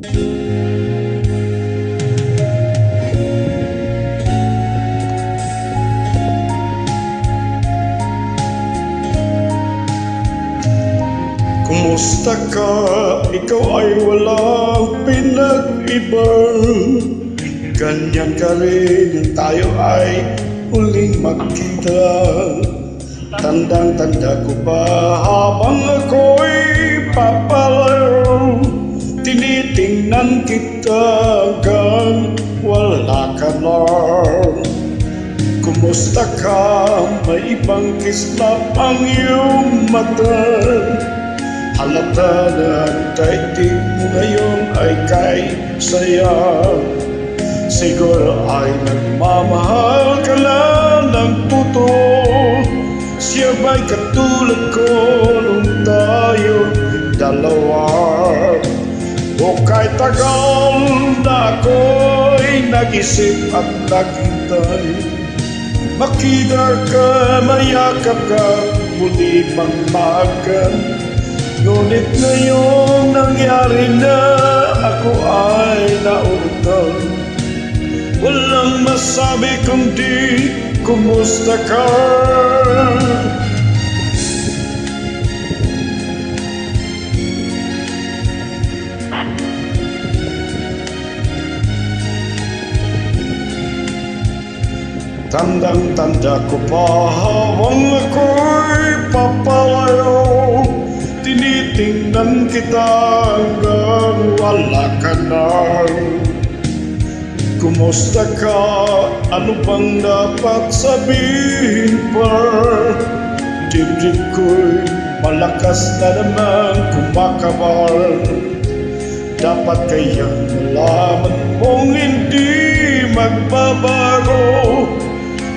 Kumusta ka? Ikaw ay walang pinag-ibang ganyan ka rin, tayo ay huling magkita. Tandang-tanda ko ba habang ako'y papalayo, tinitingnan kita hanggang wala ka na. Kumusta ka? May ibang kislap ang iyong mata. Halata na ang daigdig mo ngayon ay kay saya. Siguro ay nagmamahal ka lang ng totoo. Siya ba'y katulad ko nung tayo dalawa? O kahit tagal na ako'y nag-isip at naghintay, makita ka, mayakap ka, muli pang maagkan. Ngunit ngayong nangyari na, ako ay nautang. Walang masabi kundi kumusta ka? Tandang-tanda ko pa habang ako'y papalayo, tinitingnan kita hanggang wala ka na. Kumusta ka? Ano bang dapat sabihin pa? Dibdib ko'y malakas na naman kumakabal. Dapat kayang malaman mong hindi magbabago.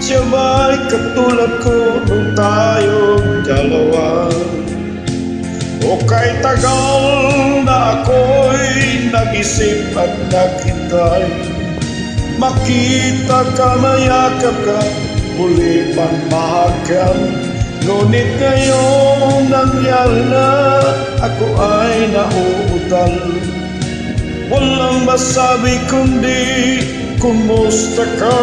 Siya ba'y katulad ko nung tayong dalawa? O kahit tagal na ako'y nag-isip at naghintay, makita ka, mayakap ka, muli pang mahagkan. Ngunit ngayong nangyari na, ako ay nauutal. Walang masabi kundi kumusta ka?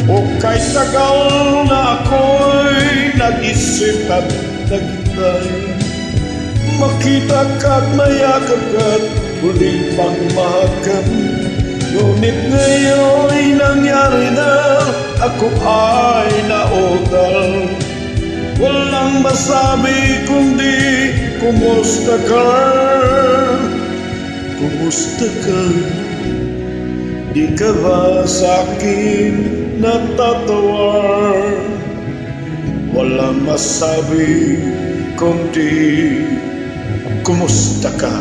O kahit tagal na ako'y nag-isip at naghintay, makita ka at mayakap ka, muli pang mahagkan. Ngunit ngayon'y nangyari na, ako ay nautal. Walang masabi kundi kumusta ka? Kumusta ka? Di ka ba sa'kin natatawa? Walang masabi kundi kumusta ka?